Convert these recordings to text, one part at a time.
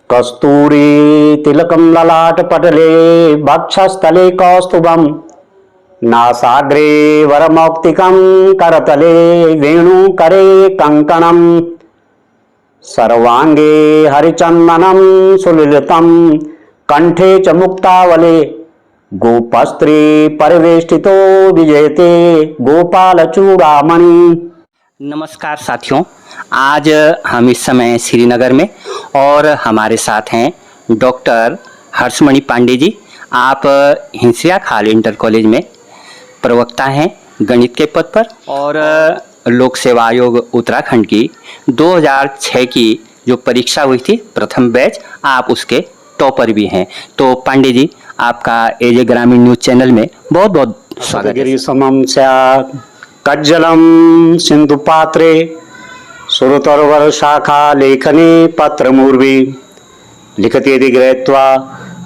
कस्तूरी तिलकं ललाटपटले वक्षस्थले कौस्तुभं नासाग्रे वरमौक्तिकं करतले वेणुकरे कङ्कणं सर्वांगे हरिचन्दनं सुललितं कंठे च मुक्तावले गोपस्त्री परिवेष्टितो विजयते गोपालचूड़ामणि। नमस्कार साथियों, आज हम इस समय श्रीनगर में और हमारे साथ हैं डॉक्टर हर्षमणि पांडे जी। आप हिंसिया खाल इंटर कॉलेज में प्रवक्ता हैं गणित के पद पर और लोक सेवा आयोग उत्तराखंड की 2006 की जो परीक्षा हुई थी प्रथम बैच, आप उसके टॉपर भी हैं। तो पांडे जी, आपका एजे ग्रामीण न्यूज चैनल में बहुत बहुत स्वागत है। समम स्यात् कज्जलम सिंधु पात्रे सुरतरवर शाखा लेखने पत्र मूर्वी लिखति यदि गृहीत्वा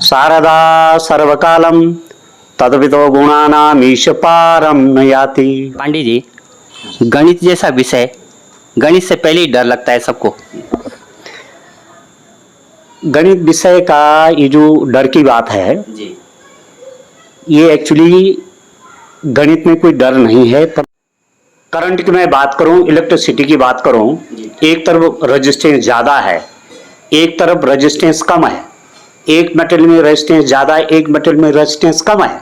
शारदा सर्वकालम तद्वितो गुणानाम ईश पारम न याति। पांडे जी, गणित जैसा विषय, गणित से पहले ही डर लगता है सबको। गणित विषय का ये जो डर की बात है जी, ये एक्चुअली गणित में कोई डर नहीं है। पर करंट की मैं बात करूं, इलेक्ट्रिसिटी की बात करूं, एक तरफ रेजिस्टेंस ज़्यादा है, एक तरफ रेजिस्टेंस कम है, एक मेटल में रेजिस्टेंस ज़्यादा है, एक मेटल में रेजिस्टेंस कम है,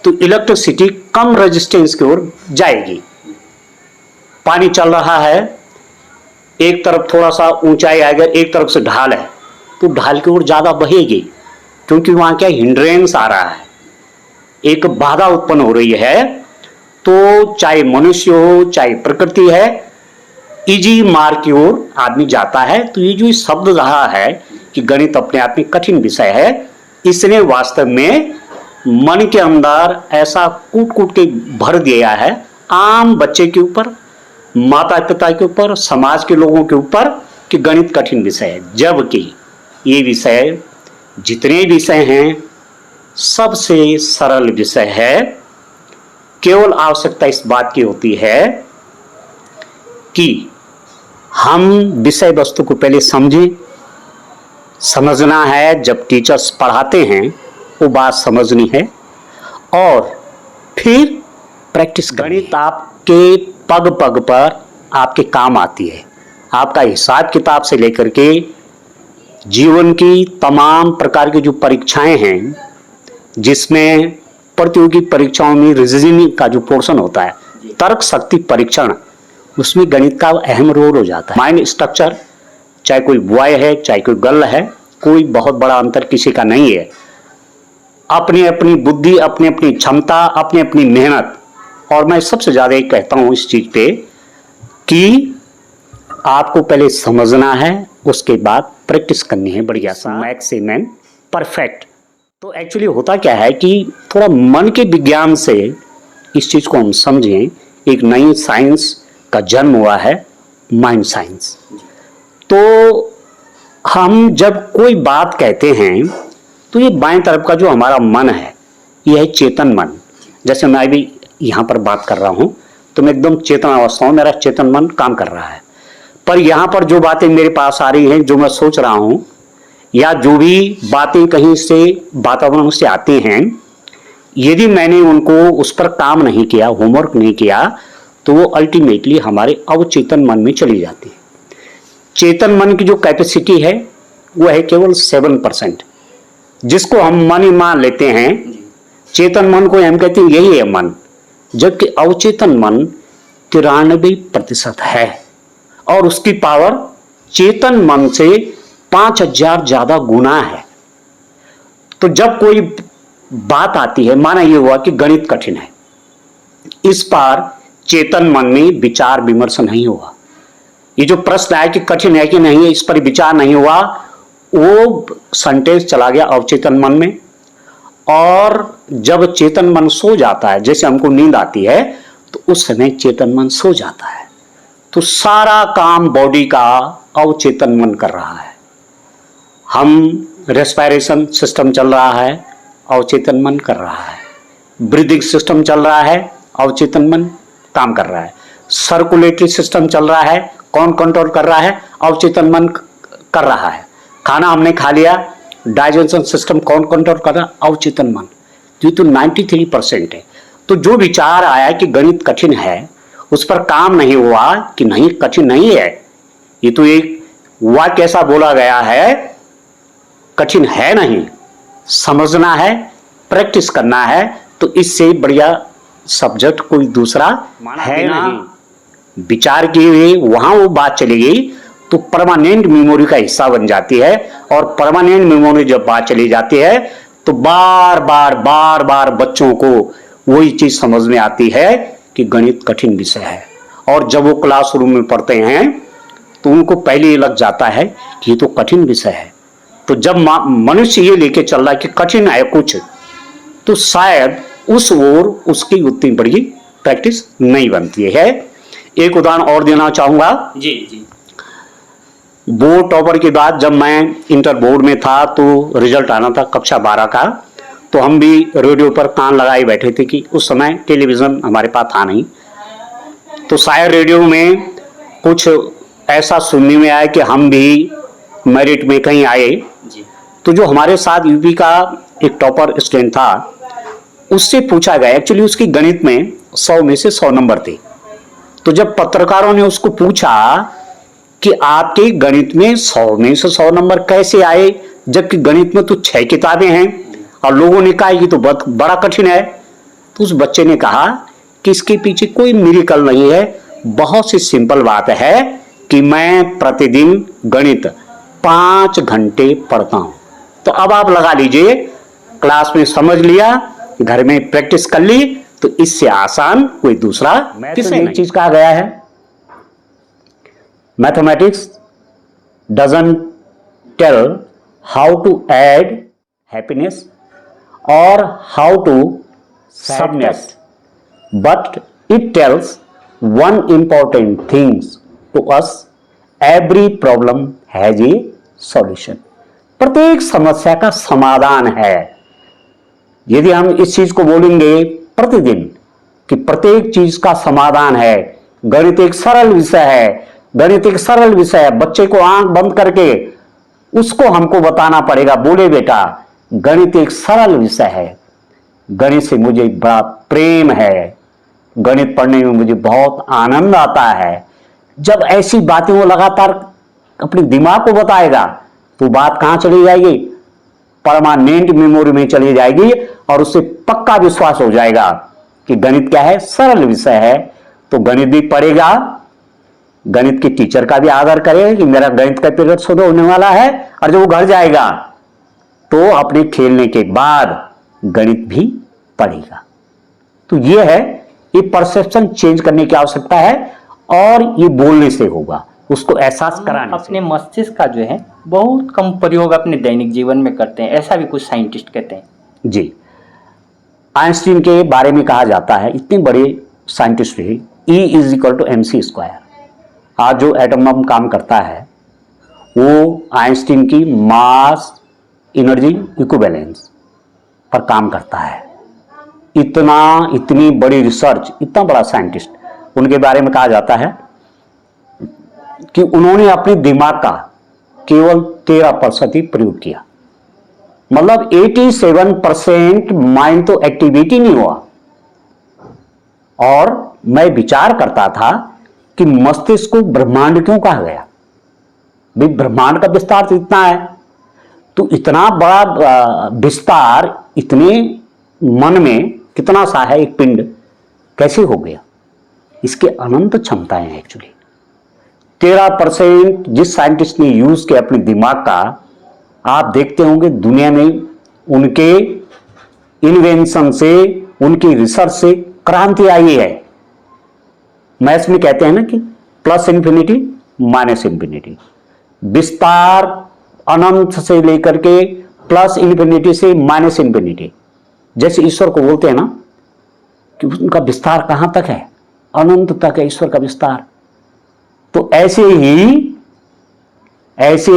तो इलेक्ट्रिसिटी कम रेजिस्टेंस की ओर जाएगी। पानी चल रहा है, एक तरफ थोड़ा सा ऊंचाई आएगा, एक तरफ से ढाल है, तो ढाल की ओर ज़्यादा बहेगी, क्योंकि वहाँ क्या हिंड्रेंस आ रहा है, एक बाधा उत्पन्न हो रही है। तो चाहे मनुष्य हो चाहे प्रकृति है, इजी मार्ग की ओर आदमी जाता है। तो ये जो शब्द रहा है कि गणित अपने आप में कठिन विषय है, इसने वास्तव में मन के अंदर ऐसा कूट कूट के भर दिया है आम बच्चे के ऊपर, माता पिता के ऊपर, समाज के लोगों के ऊपर, कि गणित कठिन विषय है। जबकि ये विषय, जितने विषय हैं, सबसे सरल विषय है। केवल आवश्यकता इस बात की होती है कि हम विषय वस्तु को पहले समझें। समझना है, जब टीचर्स पढ़ाते हैं वो बात समझनी है और फिर प्रैक्टिस। गणित आपके पग पग पर आपके काम आती है। आपका हिसाब किताब से लेकर के जीवन की तमाम प्रकार की जो परीक्षाएं हैं, जिसमें प्रतियोगी परीक्षाओं में रीजनिंग का जो पोर्शन होता है, तर्क शक्ति परीक्षण, उसमें गणित का अहम रोल हो जाता है। माइंड स्ट्रक्चर, चाहे कोई बॉय है चाहे कोई गर्ल है, कोई बहुत बड़ा अंतर किसी का नहीं है। अपनी अपनी बुद्धि, अपनी अपनी क्षमता, अपनी अपनी मेहनत। और मैं सबसे ज्यादा एक कहता हूं इस चीज पे कि आपको पहले समझना है, उसके बाद प्रैक्टिस करनी है बढ़िया सा, मैक्सिमम परफेक्ट। तो एक्चुअली होता क्या है कि थोड़ा मन के विज्ञान से इस चीज को हम समझें। एक नई साइंस का जन्म हुआ है, माइंड साइंस। तो हम जब कोई बात कहते हैं तो ये बाएं तरफ का जो हमारा मन है, यह है चेतन मन। जैसे मैं भी यहाँ पर बात कर रहा हूँ तो मैं एकदम चेतन अवस्था हूँ, मेरा चेतन मन काम कर रहा है। पर यहाँ पर जो बातें मेरे पास आ रही हैं, जो मैं सोच रहा हूँ, या जो भी बातें कहीं से वातावरण से आती हैं, यदि मैंने उनको उस पर काम नहीं किया, होमवर्क नहीं किया, तो वो अल्टीमेटली हमारे अवचेतन मन में चली जाती है। चेतन मन की जो कैपेसिटी है वो है केवल 7%, जिसको हम मन ही मान लेते हैं। चेतन मन को हम कहते हैं यही है मन, जबकि अवचेतन मन 93% है और उसकी पावर चेतन मन से 5000 ज्यादा गुना है। तो जब कोई बात आती है, माना यह हुआ कि गणित कठिन है, इस पर चेतन मन में विचार विमर्श नहीं हुआ। ये जो प्रश्न आया कि कठिन है कि नहीं है, इस पर विचार नहीं हुआ, वो सेंटेंस चला गया अवचेतन मन में। और जब चेतन मन सो जाता है, जैसे हमको नींद आती है, तो उस समय चेतन मन सो जाता है, तो सारा काम बॉडी का अवचेतन मन कर रहा है। हम रेस्पिरेशन सिस्टम चल रहा है, अवचेतन मन कर रहा है। ब्रीदिंग सिस्टम चल रहा है, अवचेतन मन काम कर रहा है। सर्कुलेटरी सिस्टम चल रहा है, कौन कंट्रोल कर रहा है? अवचेतन मन कर रहा है। खाना हमने खा लिया, डाइजेशन सिस्टम कौन कंट्रोल कर रहा? अवचेतन मन, ये तो 93% है। तो जो विचार आया कि गणित कठिन है, उस पर काम नहीं हुआ कि नहीं कठिन नहीं है, ये तो एक वाक्य ऐसा बोला गया है, कठिन है नहीं, समझना है, प्रैक्टिस करना है, तो इससे बढ़िया सब्जेक्ट कोई दूसरा है नहीं। विचार किए हुए वहां वो बात चली गई तो परमानेंट मेमोरी का हिस्सा बन जाती है, और परमानेंट मेमोरी जब बात चली जाती है तो बार बार बच्चों को वही चीज समझ में आती है कि गणित कठिन विषय है। और जब वो क्लासरूम में पढ़ते हैं तो उनको पहले ये लग जाता है कि ये तो कठिन विषय है। तो जब मनुष्य ये लेके चल रहा है कि कठिन है कुछ, तो शायद उस ओर उसकी उतनी बड़ी प्रैक्टिस नहीं बनती है। एक उदाहरण और देना चाहूंगा। जी जी। बोर्ड टॉपर के बाद जब मैं इंटर बोर्ड में था तो रिजल्ट आना था कक्षा 12 का, तो हम भी रेडियो पर कान लगाए बैठे थे कि उस समय टेलीविजन हमारे पास था नहीं, तो शायद रेडियो में कुछ ऐसा सुनने में आया कि हम भी मेरिट में कहीं आए। तो जो हमारे साथ यूपी का एक टॉपर स्टूडेंट था, उससे पूछा गया, एक्चुअली उसकी गणित में 100 में से 100 नंबर थे। तो जब पत्रकारों ने उसको पूछा कि आपके गणित में 100 में से 100 नंबर कैसे आए, जबकि गणित में तो 6 किताबें हैं, और लोगों ने कहा कि तो बहुत बड़ा कठिन है, तो उस बच्चे ने कहा कि इसके पीछे कोई मिरेकल नहीं है, बहुत सी सिंपल बात है कि मैं प्रतिदिन गणित 5 घंटे पढ़ता हूं। तो अब आप लगा लीजिए, क्लास में समझ लिया, घर में प्रैक्टिस कर ली, तो इससे आसान कोई दूसरा एक चीज कहा गया है, mathematics doesn't tell how to add happiness और how to sadness, but it tells one important things to us, every problem has a solution. प्रत्येक समस्या का समाधान है। यदि हम इस चीज को बोलेंगे प्रतिदिन कि प्रत्येक चीज का समाधान है, गणित एक सरल विषय है, गणित एक सरल विषय है, बच्चे को आंख बंद करके उसको हमको बताना पड़ेगा, बोले बेटा गणित एक सरल विषय है, गणित से मुझे बड़ा प्रेम है, गणित पढ़ने में मुझे बहुत आनंद आता है। जब ऐसी बातें वो लगातार अपने दिमाग को बताएगा तो बात कहां चली जाएगी? परमानेंट मेमोरी में चली जाएगी, और उससे पक्का विश्वास हो जाएगा कि गणित क्या है, सरल विषय है। तो गणित भी पढ़ेगा, गणित के टीचर का भी आदर करेगा कि मेरा गणित का पीरियड शुरू होने वाला है, और जब वो घर जाएगा तो अपने खेलने के बाद गणित भी पढ़ेगा। तो ये है, ये परसेप्शन चेंज करने की आवश्यकता है, और ये बोलने से होगा, उसको एहसास कराने से। अपने मस्तिष्क का जो है बहुत कम प्रयोग अपने दैनिक जीवन में करते हैं, ऐसा भी कुछ साइंटिस्ट कहते हैं। जी, आइंस्टीन के बारे में कहा जाता है, इतने बड़े साइंटिस्ट थे, E=mc²। आज जो एटम बम काम करता है वो आइंस्टीन की मास एनर्जी इक्विवेलेंस पर काम करता है। इतनी बड़ी रिसर्च, इतना बड़ा साइंटिस्ट, उनके बारे में कहा जाता है कि उन्होंने अपने दिमाग का केवल 13% ही प्रयोग किया। मतलब 87% माइंड तो एक्टिविटी नहीं हुआ। और मैं विचार करता था कि मस्तिष्क को ब्रह्मांड क्यों कहा गया? भाई ब्रह्मांड का विस्तार तो इतना है, तो इतना बड़ा विस्तार इतने मन में कितना सा है, एक पिंड कैसे हो गया? इसके अनंत क्षमताएं हैं। एक्चुअली 13% जिस साइंटिस्ट ने यूज किया अपने दिमाग का, आप देखते होंगे दुनिया में उनके इन्वेंशन से, उनकी रिसर्च से क्रांति आई है। मैथ्स में कहते हैं ना कि प्लस इंफिनिटी माइनस इंफिनिटी, विस्तार अनंत से लेकर के प्लस इंफिनिटी से माइनस इंफिनिटी। जैसे ईश्वर को बोलते हैं ना कि उनका विस्तार कहां तक है, अनंत तक है ईश्वर का विस्तार। तो ऐसे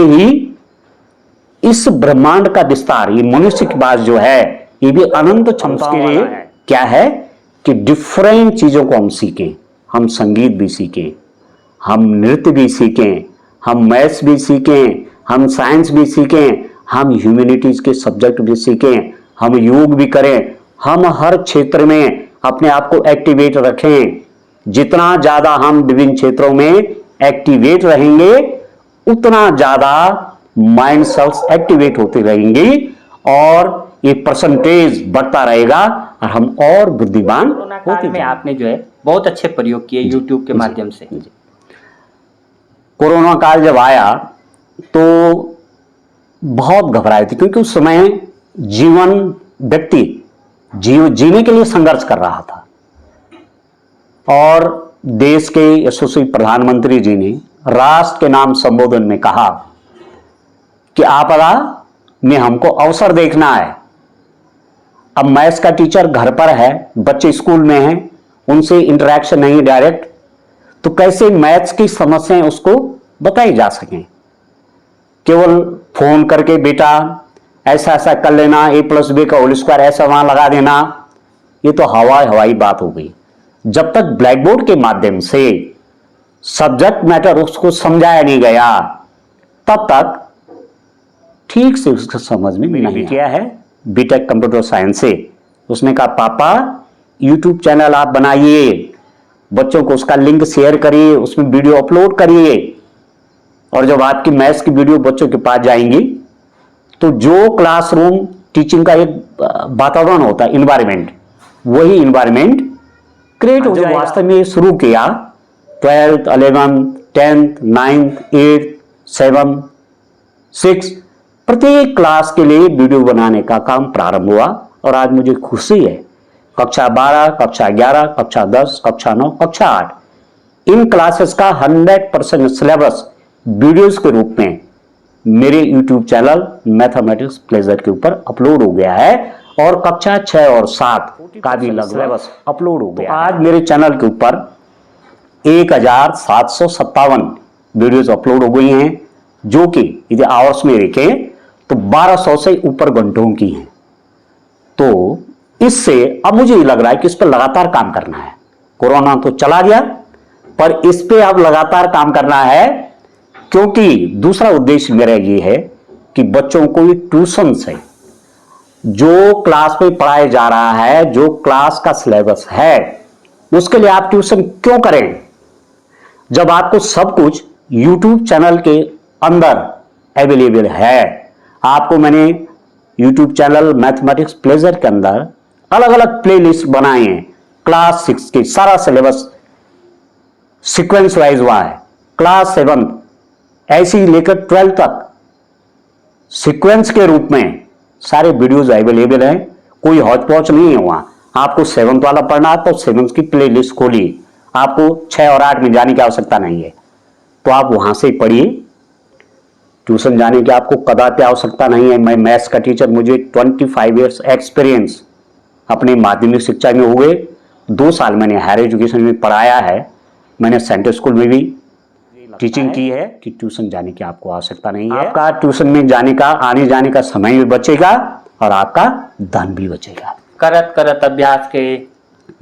ही इस ब्रह्मांड का विस्तार, ये मनुष्य की बात जो है, ये भी अनंत क्षमता के लिए क्या है कि डिफरेंट चीजों को हम सीखें। हम संगीत भी सीखें, हम नृत्य भी सीखें, हम मैथ्स भी सीखें, हम साइंस भी सीखें, हम ह्यूमैनिटीज के सब्जेक्ट भी सीखें, हम योग भी करें, हम हर क्षेत्र में अपने आप को एक्टिवेट रखें। जितना ज्यादा हम विभिन्न क्षेत्रों में एक्टिवेट रहेंगे उतना ज्यादा माइंड सेल्स एक्टिवेट होते रहेंगे और ये परसेंटेज बढ़ता रहेगा और हम और बुद्धिमान कोरोना काल में आपने जो है बहुत अच्छे प्रयोग किए यूट्यूब के माध्यम से। कोरोना काल जब आया तो बहुत घबराए थे, क्योंकि उस समय व्यक्ति जीने के लिए संघर्ष कर रहा था और देश के यशस्वी प्रधानमंत्री जी ने राष्ट्र के नाम संबोधन में कहा कि आपदा में हमको अवसर देखना है। अब मैथ्स का टीचर घर पर है, बच्चे स्कूल में हैं, उनसे इंटरेक्शन नहीं डायरेक्ट, तो कैसे मैथ्स की समस्याएं उसको बताई जा सकें। केवल फोन करके बेटा ऐसा ऐसा कर लेना, a+b का होल स्क्वायर ऐसा वहां लगा देना, ये तो हवाई बात हो गई। जब तक ब्लैक बोर्ड के माध्यम से सब्जेक्ट मैटर उसको समझाया नहीं गया तब तक ठीक से उसको समझ में नहीं किया है। बीटेक कंप्यूटर साइंस से उसने कहा पापा यूट्यूब चैनल आप बनाइए, बच्चों को उसका लिंक शेयर करिए, उसमें वीडियो अपलोड करिए, और जब आपकी मैथ्स की वीडियो बच्चों के पास जाएंगी तो जो क्लासरूम टीचिंग का एक वातावरण होता है, इन्वायरमेंट, वही इन्वायरमेंट क्रिएट हो जाएगा। वास्तव में शुरू किया 12th 11th 10th 9th 8th 7th 6 प्रत्येक क्लास के लिए वीडियो बनाने का काम प्रारंभ हुआ और आज मुझे खुशी है कक्षा 12, कक्षा 11, कक्षा 10, कक्षा 9, कक्षा 8 इन क्लासेस का 100% सिलेबस वीडियोस के रूप में मेरे YouTube चैनल मैथमेटिक्स प्लेजर के ऊपर अपलोड हो गया है और कक्षा 6 और 7 का भी सिलेबस अपलोड हो गया। आज मेरे चैनल के ऊपर 1757 वीडियोस अपलोड हो गई हैं, जो कि यदि आवर्स में देखें तो 1200 से ऊपर घंटों की हैं। तो इससे अब मुझे लग रहा है कि इस पर लगातार काम करना है। कोरोना तो चला गया पर इस पे अब लगातार काम करना है, क्योंकि दूसरा उद्देश्य मेरा ये है कि बच्चों को ट्यूशन से जो क्लास में पढ़ाया जा रहा है, जो क्लास का सिलेबस है, उसके लिए आप ट्यूशन क्यों करें जब आपको सब कुछ YouTube चैनल के अंदर अवेलेबल है। आपको मैंने YouTube चैनल मैथमेटिक्स प्लेजर के अंदर अलग अलग प्लेलिस्ट बनाए हैं। क्लास 6 के सारा सिलेबस सीक्वेंस वाइज हुआ है, क्लास 7 ऐसे ही लेकर 12 तक सीक्वेंस के रूप में सारे वीडियोस अवेलेबल हैं। कोई हौच पौच नहीं है वहां। आपको 7th वाला पढ़ना है तो 7th की प्ले लिस्ट खोलिए, आपको 6 और 8 में जाने की आवश्यकता नहीं है, तो आप वहां से पढ़िए। ट्यूशन जाने की आपको कदापि आवश्यकता नहीं है। मैं मैथ्स का टीचर, मुझे 25 ईयर्स एक्सपीरियंस अपने माध्यमिक शिक्षा में हुए। 2 साल मैंने हायर एजुकेशन में पढ़ाया है, मैंने सेंट्रल स्कूल में भी टीचिंग की है कि ट्यूशन जाने की आपको आवश्यकता नहीं है। आपका ट्यूशन में जाने का, आने जाने का समय भी बचेगा और आपका धन भी बचेगा। करत करत अभ्यास के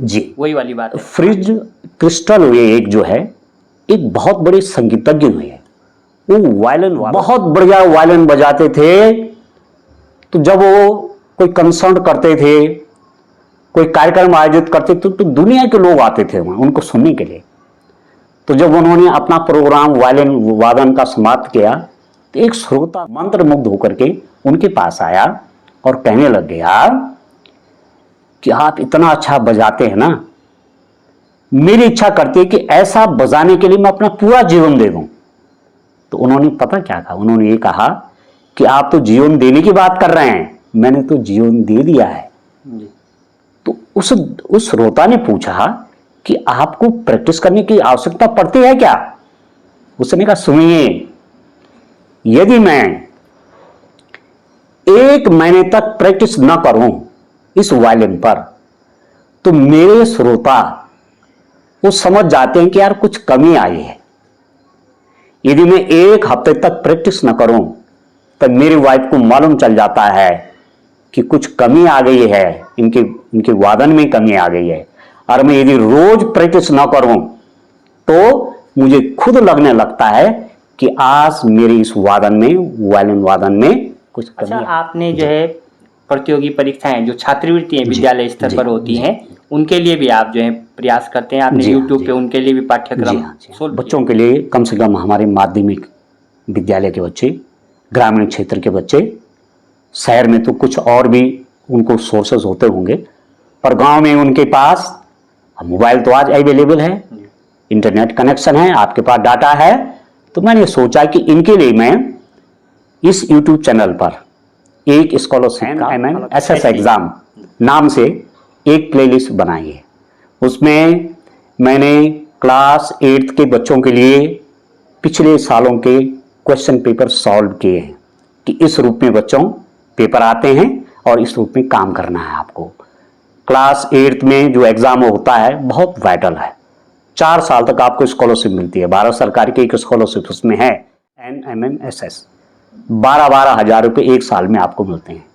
जी वही वाली बात है। फ्रिज क्रिस्टल हुए एक जो है, एक बहुत बड़े संगीतज्ञ हुए, वो वायलिन बहुत बढ़िया वायलिन बजाते थे। तो जब वो कोई कंसर्ट करते थे, कोई कार्यक्रम आयोजित करते थे, तो दुनिया के लोग आते थे वहां उनको सुनने के लिए। तो जब उन्होंने अपना प्रोग्राम वायलिन वादन का समाप्त किया तो एक श्रोता मंत्रमुग्ध होकर के उनके पास आया और कहने लग गया कि आप इतना अच्छा बजाते हैं ना, मेरी इच्छा करती है कि ऐसा बजाने के लिए मैं अपना पूरा जीवन दे दूं। तो उन्होंने पता क्या कहा, उन्होंने ये कहा कि आप तो जीवन देने की बात कर रहे हैं, मैंने तो जीवन दे दिया है। तो उस श्रोता ने पूछा कि आपको प्रैक्टिस करने की आवश्यकता पड़ती है क्या? उसने कहा सुनिए, यदि मैं 1 महीने तक प्रैक्टिस न करूं इस वायलिन पर तो मेरे श्रोता वो समझ जाते हैं कि यार कुछ कमी आई है। यदि मैं 1 हफ्ते तक प्रैक्टिस न करूं तो मेरी वाइफ को मालूम चल जाता है कि कुछ कमी आ गई है, इनके वादन में कमी आ गई है। और मैं यदि रोज प्रैक्टिस ना करूं तो मुझे खुद लगने लगता है कि आज मेरे इस वादन में, वायलिन वादन में कुछ कमी अच्छा, है। आपने जो है प्रतियोगी परीक्षाएं जो छात्रवृत्ति जी, विद्यालय स्तर जी, पर होती जी, हैं, उनके लिए भी आप जो है प्रयास करते हैं। आपने जी हाँ, यूट्यूब जी पे हाँ। उनके लिए भी जी पाठ्यक्रम हाँ, जी हाँ। सोल्व बच्चों के लिए कम से कम हमारे माध्यमिक विद्यालय के बच्चे, ग्रामीण क्षेत्र के बच्चे, शहर में तो कुछ और भी उनको सोर्सेज होते होंगे, पर गांव में उनके पास मोबाइल तो आज अवेलेबल है, इंटरनेट कनेक्शन है, आपके पास डाटा है। तो मैंने सोचा कि इनके लिए मैं इस यूट्यूब चैनल पर एक स्कॉलरशिप का एमएमएसएस एग्जाम नाम से एक प्लेलिस्ट बनाई है। उसमें मैंने क्लास 8 के बच्चों के लिए पिछले सालों के क्वेश्चन पेपर सॉल्व किए हैं कि इस रूप में बच्चों पेपर आते हैं और इस रूप में काम करना है आपको। क्लास 8 में जो एग्जाम होता है बहुत वाइटल है। 4 साल तक आपको स्कॉलरशिप मिलती है। भारत सरकार की एक स्कॉलरशिप उसमें है एनएमएसएस। 12 हजार रुपये एक साल में आपको मिलते हैं।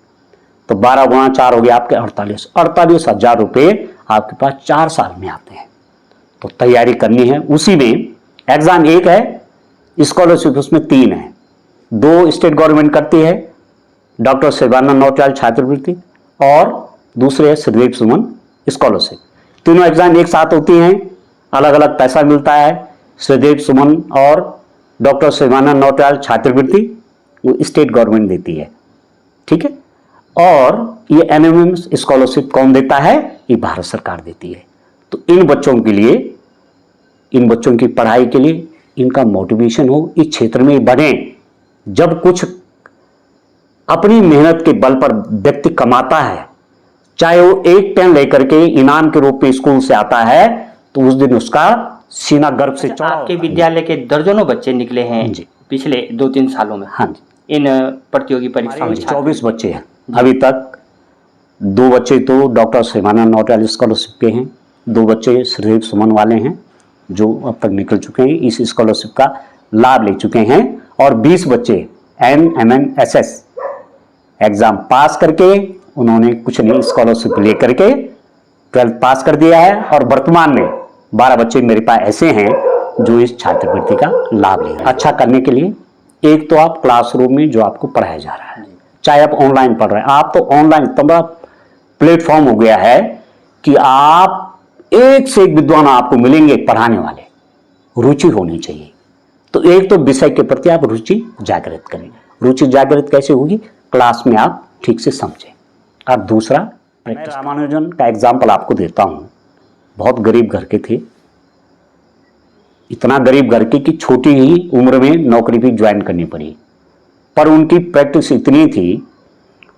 तो 12 गुणा 4 हो गया आपके 48 हजार रुपये आपके पास 4 साल में आते हैं। तो तैयारी करनी है। उसी में एग्जाम एक है, स्कॉलरशिप उसमें 3 है। 2 स्टेट गवर्नमेंट करती है, डॉक्टर शिवानंद नौटियाल छात्रवृत्ति, और दूसरे है श्रीदेव सुमन स्कॉलरशिप। तीनों एग्जाम एक साथ होती हैं, अलग अलग पैसा मिलता है। श्रीदेव सुमन और डॉक्टर शिवानंद नौटियाल छात्रवृत्ति वो स्टेट गवर्नमेंट देती है, ठीक है। और ये एनएमएम स्कॉलरशिप कौन देता है? ये भारत सरकार देती है। तो इन बच्चों के लिए, इन बच्चों की पढ़ाई के लिए इनका मोटिवेशन हो, इस क्षेत्र में बढ़े। जब कुछ अपनी मेहनत के बल पर व्यक्ति कमाता है, चाहे वो एक पेन लेकर के इनाम के रूप में स्कूल से आता है, तो उस दिन उसका सीना गर्व से चौड़ा आपके होता है। विद्यालय के दर्जनों बच्चे निकले हैं जी। पिछले 2-3 सालों में। हाँ जी। इन प्रतियोगी परीक्षाओं में 24 बच्चे हैं अभी तक। 2 बच्चे तो डॉक्टर शिवानंद नौटियाल स्कॉलरशिप के हैं, 2 बच्चे श्रीदेव सुमन वाले हैं जो अब तक निकल चुके हैं, इस स्कॉलरशिप का लाभ ले चुके हैं। और 20 बच्चे एनएमएसएस एग्जाम पास करके उन्होंने कुछ नहीं स्कॉलरशिप लेकर के 12th पास कर दिया है। और वर्तमान में 12 बच्चे मेरे पास ऐसे हैं जो इस छात्रवृत्ति का लाभ ले रहे हैं। अच्छा करने के लिए एक तो आप क्लासरूम में जो आपको पढ़ाया जा रहा है, चाहे आप ऑनलाइन पढ़ रहे हैं, आप तो ऑनलाइन इतना बड़ा प्लेटफॉर्म हो गया है कि आप एक से एक विद्वान आपको मिलेंगे पढ़ाने वाले। रुचि होनी चाहिए। तो एक तो विषय के प्रति आप रुचि जागृत करें। रुचि जागृत कैसे होगी? क्लास में आप ठीक से समझें। और दूसरा, मैं रामानुजन का एग्जाम्पल आपको देता हूं। बहुत गरीब घर के थे, इतना गरीब घर के कि छोटी ही उम्र में नौकरी भी ज्वाइन करनी पड़ी, पर उनकी प्रैक्टिस इतनी थी,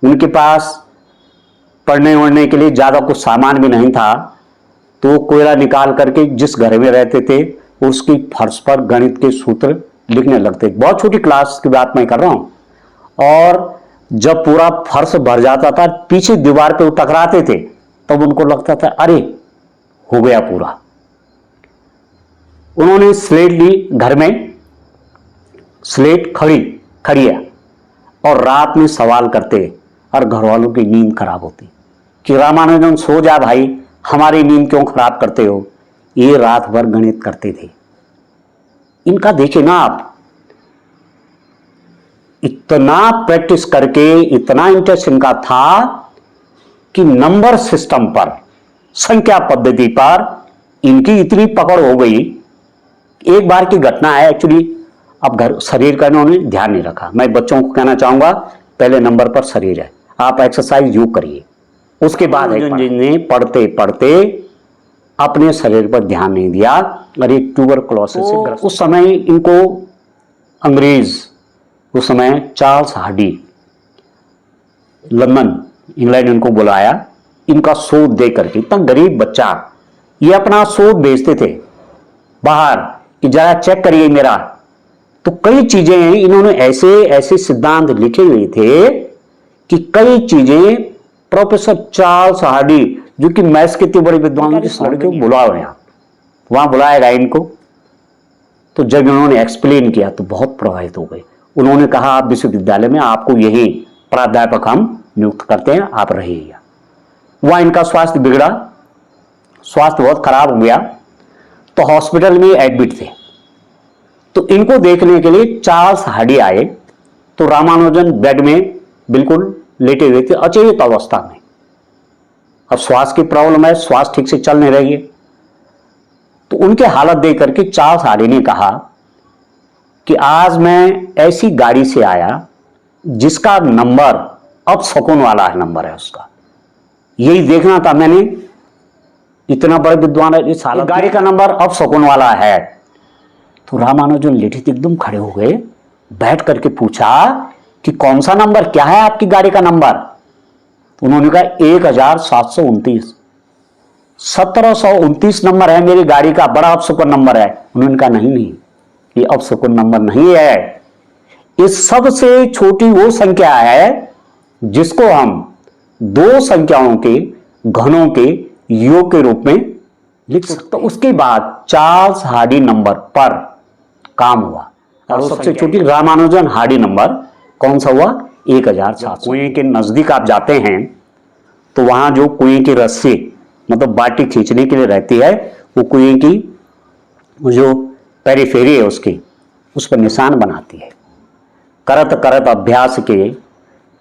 उनके पास पढ़ने वढ़ने के लिए ज़्यादा कुछ सामान भी नहीं था, तो कोयला निकाल करके जिस घर में रहते थे उसकी फर्श पर गणित के सूत्र लिखने लगते। बहुत छोटी क्लास की बात मैं कर रहा हूं। और जब पूरा फर्श भर जाता था, पीछे दीवार पे वो टकराते थे, तब उनको लगता था अरे हो गया पूरा। उन्होंने स्लेट ली, घर में स्लेट खड़िया, और रात में सवाल करते और घर वालों की नींद खराब होती कि रामानुजन सो जा भाई, हमारी नींद क्यों खराब करते हो। ये रात भर गणित करते थे। इनका देखिए ना आप, इतना प्रैक्टिस करके इतना इंटरेस्ट इनका था कि नंबर सिस्टम पर, संख्या पद्धति पर इनकी इतनी पकड़ हो गई। एक बार की घटना है एक्चुअली। अब घर शरीर का इन्होंने ध्यान नहीं रखा। मैं बच्चों को कहना चाहूंगा, पहले नंबर पर शरीर है, आप एक्सरसाइज योग करिए। उसके बाद जिन्हें पढ़ते पढ़ते अपने शरीर पर ध्यान नहीं दिया और एक ट्यूबरकुलोसिस से ग्रस्त। उस समय इनको अंग्रेज, उस समय चार्ल्स हार्डी, लंदन इंग्लैंड, इनको बुलाया। इनका शोध दे करके, इतना गरीब बच्चा, ये अपना शोध भेजते थे बाहर कि जरा चेक करिए मेरा। तो कई चीजें इन्होंने ऐसे ऐसे सिद्धांत लिखे हुए थे कि कई चीजें प्रोफेसर चार्ल्स हार्डी, जो कि मैथ्स के इतने बड़े विद्वान, इस लड़के को बुलाओ यहाँ, वहां बुलाएगा इनको। तो जब इन्होंने एक्सप्लेन किया तो बहुत प्रभावित हो गए। उन्होंने कहा आप विश्वविद्यालय में आपको यही प्राध्यापक हम नियुक्त करते हैं, आप रहिए। वहां इनका स्वास्थ्य बिगड़ा, स्वास्थ्य बहुत खराब हो गया, तो हॉस्पिटल में एडमिट थे। तो इनको देखने के लिए चार्ल्स हार्डी आए। तो रामानुजन बेड में बिल्कुल लेटे हुए थे, अचेत अवस्था में। अब श्वास की प्रॉब्लम है, श्वास ठीक से चल नहीं रही है। तो उनके हालत देख करके चार्ल्स हार्डी ने कहा कि आज मैं ऐसी गाड़ी से आया जिसका नंबर अपशकुन वाला नंबर है उसका, यही देखना था मैंने। इतना बड़ा विद्वान है, इस हालत गाड़ी का नंबर अपशकुन वाला है। तो रामानुजन लेटे एकदम खड़े हो गए, बैठ करके पूछा कि कौन सा नंबर, क्या है आपकी गाड़ी का नंबर? तो उन्होंने कहा 1729। 1729 नंबर है मेरी गाड़ी का, बड़ा अपशकुन नंबर है। उन्होंने कहा नहीं नहीं, ये अपशकुन नंबर नहीं है। इस सबसे छोटी वो संख्या है जिसको हम दो संख्याओं के घनों के योग के रूप में लिख सकते। तो उसके बाद चार्ल्स हार्डी नंबर पर काम हुआ और सबसे छोटी रामानुजन हार्डी नंबर कौन सा हुआ? 1700। कुएं के नजदीक आप जाते हैं तो वहां जो कुएं की रस्सी मतलब बाटी खींचने के लिए रहती है, वो कुएं की जो पेरिफेरी है उसकी, उस पर निशान बनाती है। करत करत अभ्यास के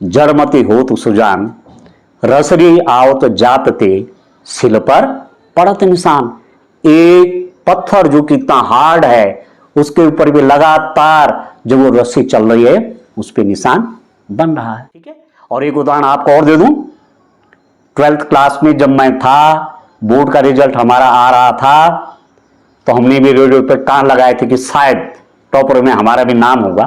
जड़मती होत सुजान, रसरी आवत जात ते सिल पर पड़त निशान। एक पत्थर जो कितना हार्ड है उसके ऊपर भी लगातार जब वो रस्सी चल रही है उस पर निशान बन रहा है। ठीक है। और एक उदाहरण आपको और दे दूं। 12th क्लास में जब मैं था, बोर्ड का रिजल्ट हमारा आ रहा था, तो हमने भी रेडियो पे कान लगाए थे कि शायद टॉपर में हमारा भी नाम होगा,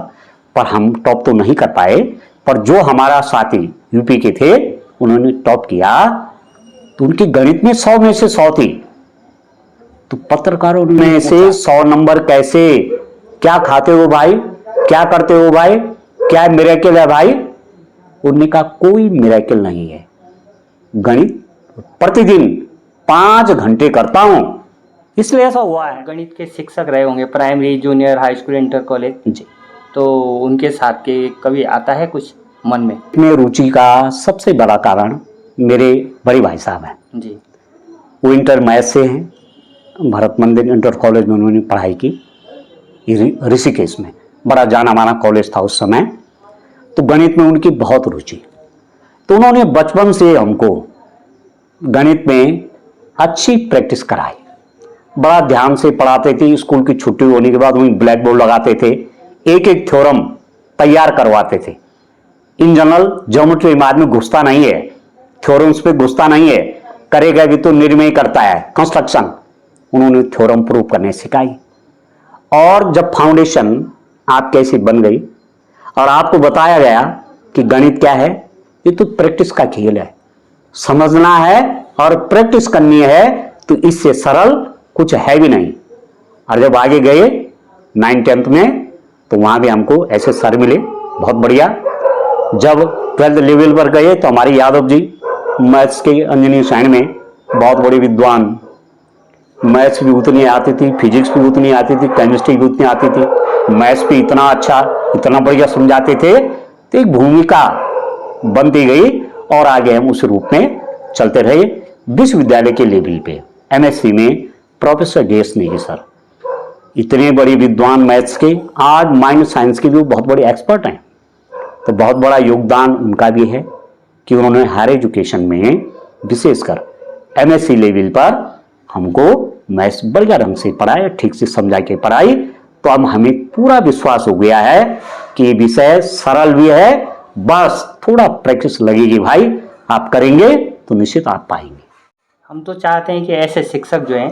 पर हम टॉप तो नहीं कर पाए। पर जो हमारा साथी यूपी के थे उन्होंने टॉप किया, तो उनकी गणित में 100 में से 100 थी। तो पत्रकारों में से 100 नंबर कैसे, क्या खाते हो भाई, क्या करते हो भाई, क्या मिरेकल है भाई? उन्होंने कहा कोई मिरेकल नहीं है, गणित प्रतिदिन 5 घंटे करता हूं, इसलिए ऐसा हुआ है। गणित के शिक्षक रहे होंगे primary, junior, high school, inter college जी। तो उनके साथ के कभी आता है कुछ मन में? मेरी रुचि का सबसे बड़ा कारण मेरे बड़े भाई साहब हैं जी। वो इंटर मैथ से हैं, भरत मंदिर इंटर कॉलेज में उन्होंने पढ़ाई की, ऋषिकेश में बड़ा जाना माना कॉलेज था उस समय। तो गणित में उनकी बहुत रुचि, तो उन्होंने बचपन से हमको गणित में अच्छी प्रैक्टिस कराई, बड़ा ध्यान से पढ़ाते थे। स्कूल की छुट्टी होने के बाद वहीं ब्लैक बोर्ड लगाते थे, एक एक थ्योरम तैयार करवाते थे। इन जनरल ज्योमेट्री में आदमी घुसता नहीं है, थ्योरम्स पे घुसता नहीं है, करेगा भी तो निर्णय करता है, कंस्ट्रक्शन। उन्होंने थ्योरम प्रूव करने सिखाई। और जब फाउंडेशन आप कैसे बन गई और आपको बताया गया कि गणित क्या है, ये तो प्रैक्टिस का खेल है, समझना है और प्रैक्टिस करनी है, तो इससे सरल कुछ है भी नहीं। और जब आगे गए 9th-10th में, तो वहां भी हमको ऐसे सर मिले बहुत बढ़िया। जब 12th लेवल पर गए तो हमारे यादव जी मैथ्स के इंजीनियरिंग साइड में बहुत बड़े विद्वान, मैथ्स भी उतनी आती थी, फिजिक्स भी उतनी आती थी, केमिस्ट्री भी उतनी आती थी, मैथ्स भी इतना अच्छा इतना बढ़िया समझाते थे। तो एक भूमिका बनती गई और आगे हम उस रूप में चलते रहे। विश्वविद्यालय के लेवल पे MSc में प्रोफेसर DS नेगी सर, इतने बड़े विद्वान मैथ्स के, आज माइंड साइंस के भी बहुत बड़े एक्सपर्ट हैं। तो बहुत बड़ा योगदान उनका भी है कि उन्होंने हायर एजुकेशन में विशेषकर MSc लेवल पर हमको मैथ्स बढ़िया ढंग से पढ़ाया, ठीक से समझा के पढ़ाई। तो अब हमें पूरा विश्वास हो गया है कि ये विषय सरल भी है, बस थोड़ा प्रैक्टिस लगेगी भाई, आप करेंगे तो निश्चित आप पाएंगे। हम तो चाहते हैं कि ऐसे शिक्षक जो हैं,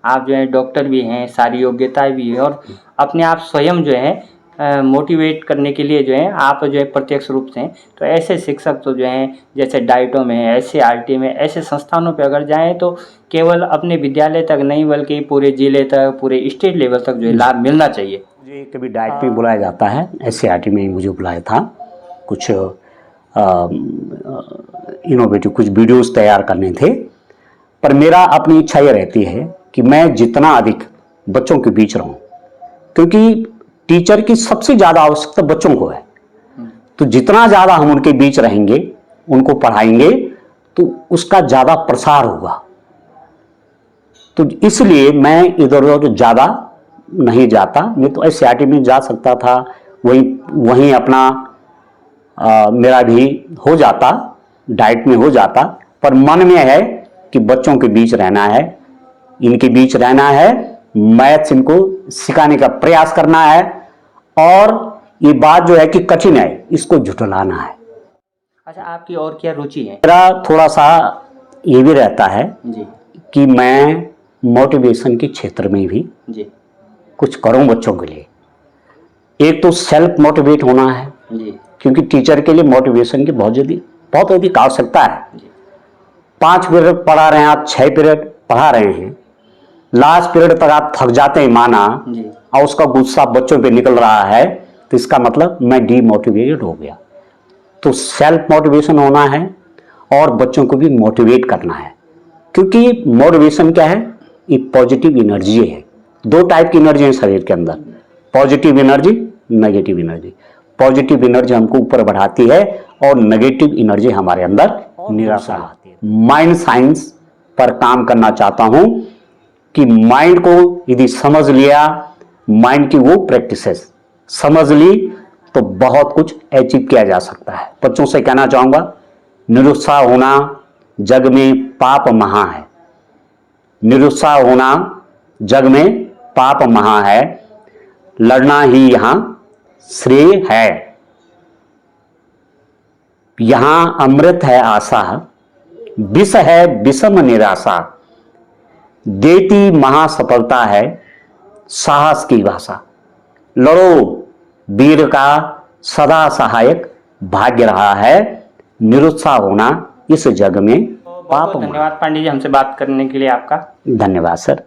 आप जो है डॉक्टर भी हैं, सारी योग्यताएं भी हैं और अपने आप स्वयं जो है मोटिवेट करने के लिए जो है आप जो है प्रत्यक्ष रूप से हैं। तो ऐसे शिक्षक तो जो हैं जैसे डाइटो में, SCRT में, ऐसे संस्थानों पे अगर जाएं तो केवल अपने विद्यालय तक नहीं बल्कि पूरे जिले तक, पूरे स्टेट लेवल तक जो है लाभ मिलना चाहिए। मुझे कभी डाइट में बुलाया जाता है, SCRT में मुझे बुलाया था, कुछ इनोवेटिव कुछ वीडियोस तैयार करने थे। पर मेरा अपनी इच्छा ये रहती है कि मैं जितना अधिक बच्चों के बीच रहूं, क्योंकि टीचर की सबसे ज़्यादा आवश्यकता बच्चों को है। तो जितना ज़्यादा हम उनके बीच रहेंगे, उनको पढ़ाएंगे, तो उसका ज़्यादा प्रसार होगा। तो इसलिए मैं इधर उधर ज़्यादा नहीं जाता, नहीं तो एससीईआरटी में जा सकता था, वहीं अपना मेरा भी हो जाता, डाइट में हो जाता, पर मन में है कि बच्चों के बीच रहना है, इनके बीच रहना है, मैथ्स इनको सिखाने का प्रयास करना है, और ये बात जो है कि कठिन है, इसको झुठलाना है। अच्छा, आपकी और क्या रुचि है? मेरा थोड़ा सा ये भी रहता है जी कि मैं मोटिवेशन के क्षेत्र में भी जी कुछ करूं बच्चों के लिए। एक तो सेल्फ मोटिवेट होना है, जी क्योंकि टीचर के लिए मोटिवेशन की बहुत अधिक आवश्यकता है। जी 5 पीरियड पढ़ा रहे हैं आप, 6 पीरियड पढ़ा रहे हैं, लास्ट पीरियड तक आप थक जाते हैं माना, जी और उसका गुस्सा बच्चों पे निकल रहा है, तो इसका मतलब मैं डीमोटिवेटेड हो गया। तो सेल्फ मोटिवेशन होना है और बच्चों को भी मोटिवेट करना है, क्योंकि मोटिवेशन क्या है, ये पॉजिटिव एनर्जी है। 2 टाइप की एनर्जी है शरीर के अंदर, positive energy, negative energy. Positive energy हमको ऊपर बढ़ाती है और नेगेटिव एनर्जी हमारे अंदर निराशा आती है। माइंड साइंस पर काम करना चाहता हूं कि माइंड को यदि समझ लिया, माइंड की वो प्रैक्टिसेस समझ ली, तो बहुत कुछ अचीव किया जा सकता है। बच्चों से कहना चाहूंगा, निरुत्साह होना जग में पाप महा है, निरुत्साह होना जग में पाप महा है, लड़ना ही यहां श्रेय है। यहां अमृत है आशा, विष है विषम निराशा, देती महासफलता है साहस की भाषा। लड़ो, वीर का सदा सहायक भाग्य रहा है, निरुत्साह होना इस जग में पाप। धन्यवाद पांडे जी, हमसे बात करने के लिए आपका। धन्यवाद सर।